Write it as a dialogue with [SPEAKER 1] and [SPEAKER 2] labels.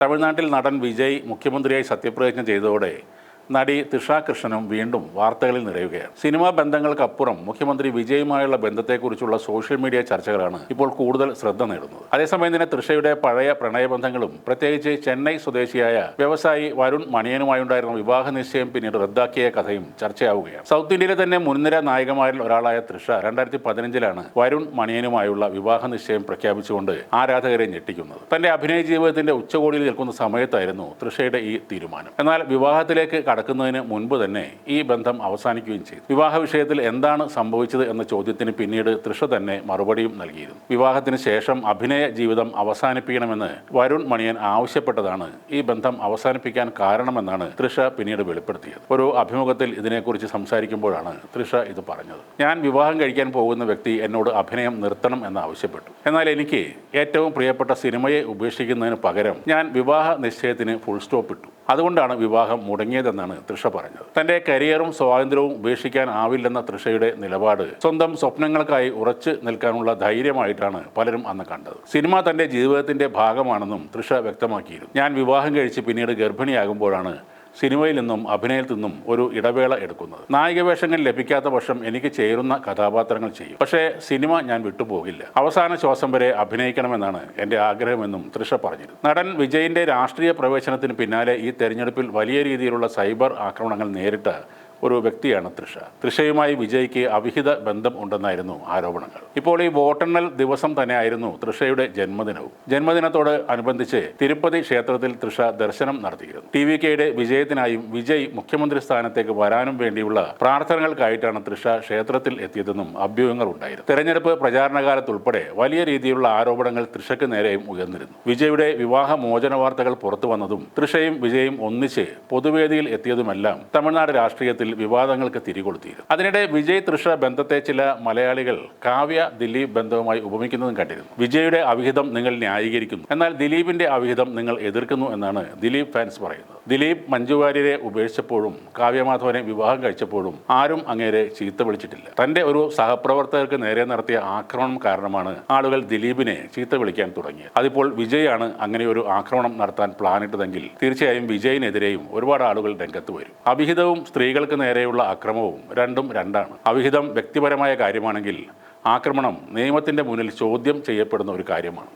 [SPEAKER 1] തമിഴ്നാട്ടിൽ നടൻ വിജയ് മുഖ്യമന്ത്രിയായി സത്യപ്രതിജ്ഞ ചെയ്തതോടെ നടി തൃഷ കൃഷ്ണനും വീണ്ടും വാർത്തകളിൽ നിറയുകയാണ്. സിനിമാ ബന്ധങ്ങൾക്കപ്പുറം മുഖ്യമന്ത്രി വിജയുമായുള്ള ബന്ധത്തെക്കുറിച്ചുള്ള സോഷ്യൽ മീഡിയ ചർച്ചകളാണ് ഇപ്പോൾ കൂടുതൽ ശ്രദ്ധ നേടുന്നത്. അതേസമയം തന്നെ തൃഷയുടെ പഴയ പ്രണയബന്ധങ്ങളും പ്രത്യേകിച്ച് ചെന്നൈ സ്വദേശിയായ വ്യവസായി വരുൺ മണിയനുമായുണ്ടായിരുന്ന വിവാഹ നിശ്ചയം പിന്നീട് റദ്ദാക്കിയ കഥയും ചർച്ചയാവുകയാണ്. സൗത്ത് ഇന്ത്യയിലെ തന്നെ മുൻനിര നായികമാരിൽ ഒരാളായ തൃഷ 2015 വരുൺ മണിയനുമായുള്ള വിവാഹ നിശ്ചയം പ്രഖ്യാപിച്ചുകൊണ്ട് ആരാധകരെ ഞെട്ടിക്കുന്നത്. തന്റെ അഭിനയ ജീവിതത്തിന്റെ ഉച്ചകോടിയിൽ നിൽക്കുന്ന സമയത്തായിരുന്നു തൃഷയുടെ ഈ തീരുമാനം. എന്നാൽ വിവാഹത്തിലേക്ക് കടക്കുന്നതിന് മുൻപ് തന്നെ ഈ ബന്ധം അവസാനിക്കുകയും ചെയ്തു. വിവാഹ വിഷയത്തിൽ എന്താണ് സംഭവിച്ചത് എന്ന ചോദ്യത്തിന് പിന്നീട് തൃഷ തന്നെ മറുപടിയും നൽകിയിരുന്നു. വിവാഹത്തിന് ശേഷം അഭിനയ ജീവിതം അവസാനിപ്പിക്കണമെന്ന് വരുൺ മണിയൻ ആവശ്യപ്പെട്ടതാണ് ഈ ബന്ധം അവസാനിപ്പിക്കാൻ കാരണമെന്നാണ് തൃഷ പിന്നീട് വെളിപ്പെടുത്തിയത്. ഒരു അഭിമുഖത്തിൽ ഇതിനെക്കുറിച്ച് സംസാരിക്കുമ്പോഴാണ് തൃഷ ഇത് പറഞ്ഞത്. ഞാൻ വിവാഹം കഴിക്കാൻ പോകുന്ന വ്യക്തി എന്നോട് അഭിനയം നിർത്തണം എന്ന് ആവശ്യപ്പെട്ടു. എന്നാൽ എനിക്ക് ഏറ്റവും പ്രിയപ്പെട്ട സിനിമയെ ഉപേക്ഷിക്കുന്നതിന് പകരം ഞാൻ വിവാഹ നിശ്ചയത്തിന് ഫുൾ സ്റ്റോപ്പ് ഇട്ടു. അതുകൊണ്ടാണ് വിവാഹം മുടങ്ങിയതെന്നാണ് തൃഷ പറഞ്ഞത്. തന്റെ കരിയറും സ്വാതന്ത്ര്യവും ഉപേക്ഷിക്കാനാവില്ലെന്ന തൃഷയുടെ നിലപാട് സ്വന്തം സ്വപ്നങ്ങൾക്കായി ഉറച്ചു നിൽക്കാനുള്ള ധൈര്യമായിട്ടാണ് പലരും അന്ന് കണ്ടത്. സിനിമ തന്റെ ജീവിതത്തിന്റെ ഭാഗമാണെന്നും തൃഷ വ്യക്തമാക്കിയിരുന്നു. ഞാൻ വിവാഹം കഴിച്ച് പിന്നീട് ഗർഭിണിയാകുമ്പോഴാണ് സിനിമയിൽ നിന്നും അഭിനയത്തിൽ നിന്നും ഒരു ഇടവേള എടുക്കുന്നത്. നായിക വേഷങ്ങൾ ലഭിക്കാത്ത പക്ഷം എനിക്ക് ചേരുന്ന കഥാപാത്രങ്ങൾ ചെയ്യും. പക്ഷേ സിനിമ ഞാൻ വിട്ടുപോകില്ല. അവസാന ശ്വാസം വരെ അഭിനയിക്കണമെന്നാണ് എൻ്റെ ആഗ്രഹമെന്നും തൃഷ പറഞ്ഞിരുന്നു. നടൻ വിജയിന്റെ രാഷ്ട്രീയ പ്രവേശനത്തിന് പിന്നാലെ ഈ തെരഞ്ഞെടുപ്പിൽ വലിയ രീതിയിലുള്ള സൈബർ ആക്രമണങ്ങൾ നേരിട്ട ഒരു വ്യക്തിയാണ് തൃഷ. തൃഷയുമായി വിജയ്ക്ക് അവിഹിത ബന്ധം ഉണ്ടെന്നായിരുന്നു ആരോപണങ്ങൾ. ഇപ്പോൾ ഈ വോട്ടെണ്ണൽ ദിവസം തന്നെയായിരുന്നു തൃഷയുടെ ജന്മദിനവും. ജന്മദിനത്തോട് അനുബന്ധിച്ച് തിരുപ്പതി ക്ഷേത്രത്തിൽ തൃഷ ദർശനം നടത്തിയിരുന്നു. TVKയുടെ വിജയത്തിനായും വിജയ് മുഖ്യമന്ത്രി സ്ഥാനത്തേക്ക് വരാനും വേണ്ടിയുള്ള പ്രാർത്ഥനകൾക്കായിട്ടാണ് തൃഷ ക്ഷേത്രത്തിൽ എത്തിയതെന്നും അഭ്യൂഹങ്ങൾ ഉണ്ടായിരുന്നു. തെരഞ്ഞെടുപ്പ് പ്രചാരണകാലത്തുൾപ്പെടെ വലിയ രീതിയിലുള്ള ആരോപണങ്ങൾ തൃഷയ്ക്ക് നേരെയും ഉയർന്നിരുന്നു. വിജയുടെ വിവാഹ മോചന വാർത്തകൾ പുറത്തു വന്നതും തൃഷയും വിജയും ഒന്നിച്ച് പൊതുവേദിയിൽ എത്തിയതുമെല്ലാം തമിഴ്നാട് രാഷ്ട്രീയത്തിൽ വിവാദങ്ങൾക്ക് തിരികൊളുത്തിയിരുന്നു. അതിനിടെ വിജയ് തൃഷ ബന്ധത്തെ ചില മലയാളികൾ കാവ്യ ദിലീപ് ബന്ധവുമായി ഉപമിക്കുന്നതും കണ്ടിരുന്നു. വിജയുടെ അവിഹിതം നിങ്ങൾ ന്യായീകരിക്കുന്നു, എന്നാൽ ദിലീപിന്റെ അവിഹിതം നിങ്ങൾ എതിർക്കുന്നു എന്നാണ് ദിലീപ് ഫാൻസ് പറയുന്നത്. ദിലീപ് മഞ്ജു വാര്യരെ ഉപേക്ഷിച്ചപ്പോഴും കാവ്യമാധവനെ വിവാഹം കഴിച്ചപ്പോഴും ആരും അങ്ങേരെ ചീത്ത വിളിച്ചിട്ടില്ല. തന്റെ ഒരു സഹപ്രവർത്തകർക്ക് നേരെ നടത്തിയ ആക്രമണം കാരണമാണ് ആളുകൾ ദിലീപിനെ ചീത്ത വിളിക്കാൻ തുടങ്ങിയത്. അതിപ്പോൾ വിജയാണ് അങ്ങനെ ഒരു ആക്രമണം നടത്താൻ പ്ലാനിട്ടതെങ്കിൽ തീർച്ചയായും വിജയിനെതിരെയും ഒരുപാട് ആളുകൾ രംഗത്ത് വരും. അവിഹിതവും സ്ത്രീകൾക്ക് നേരെയുള്ള അക്രമവും രണ്ടും രണ്ടാണ്. അവിഹിതം വ്യക്തിപരമായ കാര്യമാണെങ്കിൽ ആക്രമണം നിയമത്തിന്റെ മുന്നിൽ ചോദ്യം ചെയ്യപ്പെടുന്ന ഒരു കാര്യമാണ്.